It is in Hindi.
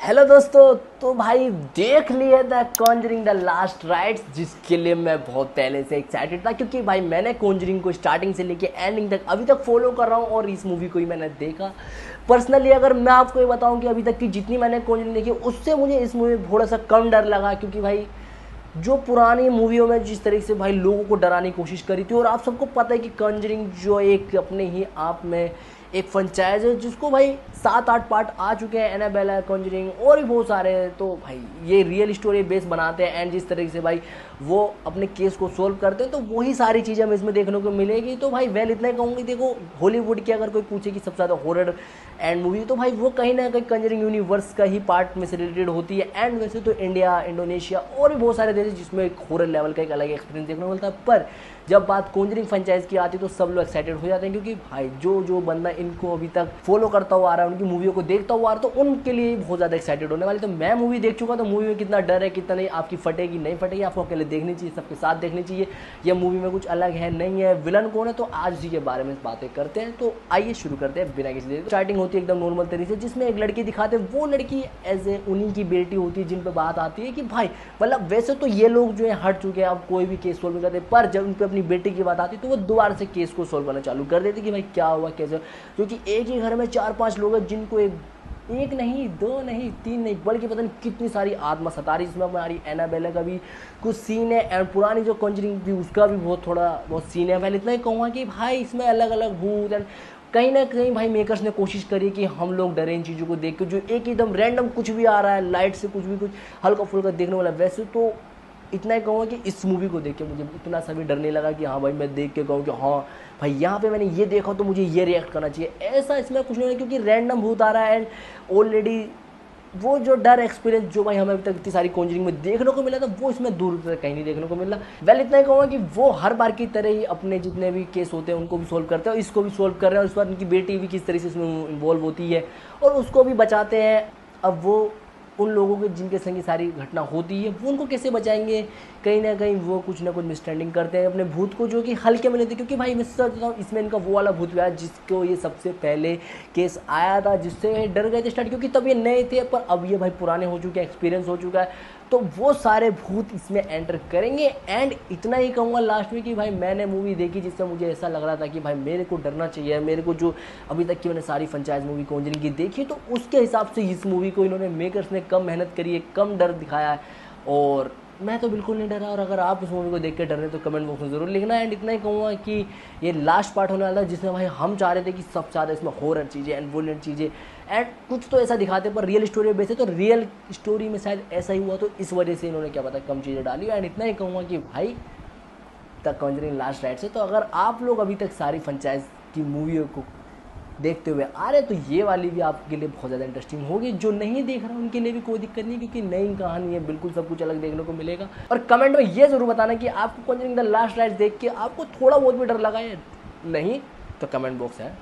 हेलो दोस्तों। तो भाई देख लिए the Conjuring the last rites, जिसके लिए मैं बहुत पहले से एक्साइटेड था, क्योंकि भाई मैंने कॉन्जरिंग को स्टार्टिंग से लेके एंडिंग तक अभी तक फॉलो कर रहा हूँ और इस मूवी को ही मैंने देखा। पर्सनली अगर मैं आपको ये बताऊँ कि अभी तक की जितनी मैंने कॉन्जरिंग देखी उससे मुझे इस मूवी में थोड़ा सा कम डर लगा, क्योंकि भाई जो पुरानी मूवियों में जिस तरीके से भाई लोगों को डराने की कोशिश करी थी, और आप सबको पता है कि कॉन्जरिंग जो एक अपने ही आप में एक फ्रेंचाइज है जिसको भाई 7-8 पार्ट आ चुके हैं, एनाबेला, कॉन्जरिंग और भी बहुत सारे हैं। तो भाई ये रियल स्टोरी बेस बनाते हैं एंड जिस तरीके से भाई वो अपने केस को सोल्व करते हैं, तो वही सारी चीज़ें हमें इसमें देखने को मिलेगी। तो भाई वेल इतना ही कहूँगी, देखो हॉलीवुड की अगर कोई पूछे कि सबसे ज़्यादा हॉरर एंड मूवी, तो भाई वो कहीं ना कहीं कॉन्जरिंग यूनिवर्स का ही पार्ट में से रिलेटेड होती है। एंड वैसे तो इंडिया, इंडोनेशिया और भी बहुत सारे देश जिसमें एक हॉरर लेवल का एक अलग एक्सपीरियंस देखने को मिलता है। पर जब बात कॉन्जरिंग फ्रेंचाइज की आती है तो सब लोग एक्साइटेड हो जाते हैं, क्योंकि भाई जो जो बंदा इनको अभी तक फॉलो करता हुआ आ रहा है, उनकी मूवियों को देखता हुआ आ रहा है, तो उनके लिए बहुत ज़्यादा एक्साइटेड होने वाली। तो मैं मूवी देख चुका, तो मूवी में कितना डर है कितना नहीं, आपकी फटेगी नहीं फटेगी, आपको अकेले देखनी चाहिए, सबके साथ देखनी चाहिए, यह मूवी में कुछ अलग है नहीं है, विलन कौन है, तो आज इसी के बारे में बातें करते हैं। तो आइए शुरू करते हैं बिना किसी देर। स्टार्टिंग होती है एकदम नॉर्मल तरीके से, जिसमें एक लड़की दिखाते हैं, वो लड़की एज ए उन्हीं की बेटी होती है, जिन पर बात आती है कि भाई मतलब वैसे तो ये लोग जो है हट चुके हैं, अब कोई भी केस सोल्व नहीं करते, पर जब उन पर अपनी बेटी की बात आती तो वो दोबारा से केस को सोल्व करना चालू कर देती कि भाई क्या हुआ कैसे, क्योंकि एक ही घर में 4-5 लोग हैं जिनको एक नहीं, दो नहीं, तीन नहीं, बल्कि पता नहीं कितनी सारी आत्मा सता रही। इसमें हमारी एनाबेला का भी कुछ सीन है एंड पुरानी जो कॉन्जरिंग थी उसका भी बहुत सीन है। पहले इतना ही कहूँगा कि भाई इसमें अलग अलग भूत एंड कहीं ना कहीं भाई मेकर्स ने कोशिश करी कि हम लोग डरे इन चीज़ों को देख के, जो एक एकदम रैंडम कुछ भी आ रहा है लाइट से, कुछ हल्का फुल्का देखने वाला। वैसे तो इतना ही कहूँगा कि इस मूवी को देख के मुझे इतना सा भी डर नहीं लगा कि हाँ भाई मैं देख के कहूँ कि हाँ भाई यहाँ पे मैंने ये देखा तो मुझे ये रिएक्ट करना चाहिए, ऐसा इसमें कुछ नहीं है, क्योंकि रैंडम भूत आ रहा है एंड ऑलरेडी वो जो डर एक्सपीरियंस जो भाई हमें अभी तक इतनी सारी कॉन्जरिंग में देखने को मिला था, वो इसमें दूर से कहीं नहीं देखने को मिला। वेल इतना ही कहूँगा कि वो हर बार की तरह ही अपने जितने भी केस होते हैं उनको भी सोल्व करते हैं और इसको भी सोल्व कर रहे हैं, और इस बार उनकी बेटी भी किस तरह से इसमें इन्वॉल्व होती है और उसको भी बचाते हैं। अब वो उन लोगों के जिनके संग ये सारी घटना होती है वो उनको कैसे बचाएंगे, कहीं ना कहीं वो कुछ ना कुछ मिसअंडरस्टैंडिंग करते हैं अपने भूत को, जो कि हल्के में लेते, क्योंकि भाई मैं सोचता हूँ इसमें इनका वो वाला भूत भी आया जिसको ये सबसे पहले केस आया था, जिससे डर गए थे स्टार्ट, क्योंकि तब ये नए थे, पर अब ये भाई पुराने हो चुके हैं, एक्सपीरियंस हो चुका है, तो वो सारे भूत इसमें एंटर करेंगे। एंड इतना ही कहूँगा लास्ट में कि भाई मैंने मूवी देखी जिससे मुझे ऐसा लग रहा था कि भाई मेरे को डरना चाहिए, मेरे को जो अभी तक की मैंने सारी फ्रेंचाइज मूवी कॉन्जरिंग की देखी, तो उसके हिसाब से इस मूवी को इन्होंने मेकर्स ने कम मेहनत करी है, कम डर दिखाया है, और मैं तो बिल्कुल नहीं डरा। और अगर आप इस मूवी को देख के डर रहे तो कमेंट बॉक्स में ज़रूर लिखना। एंड इतना ही कहूँगा कि ये लास्ट पार्ट होने वाला है जिसमें भाई हम चाह रहे थे कि सबसे ज़्यादा इसमें हॉरर चीज़ें एंड वोलेंट चीज़ें एंड कुछ तो ऐसा दिखाते, पर रियल स्टोरी बेस है, तो रियल स्टोरी में शायद ऐसा ही हुआ, तो इस वजह से इन्होंने क्या पता कम चीज़ें डाली। एंड इतना ही कहूँगा कि भाई द कॉन्जरिंग लास्ट राइट्स है, तो अगर आप लोग अभी तक सारी फ्रेंचाइज की मूवियों को देखते हुए आ रहे, तो ये वाली भी आपके लिए बहुत ज़्यादा इंटरेस्टिंग होगी। जो नहीं देख रहा उनके लिए भी कोई दिक्कत नहीं, क्योंकि नई कहानी है, बिल्कुल सब कुछ अलग देखने को मिलेगा। और कमेंट में ये ज़रूर बताना कि आपको कॉन्जरिंग द लास्ट राइट्स देख के आपको थोड़ा बहुत भी डर लगा है नहीं, तो कमेंट बॉक्स है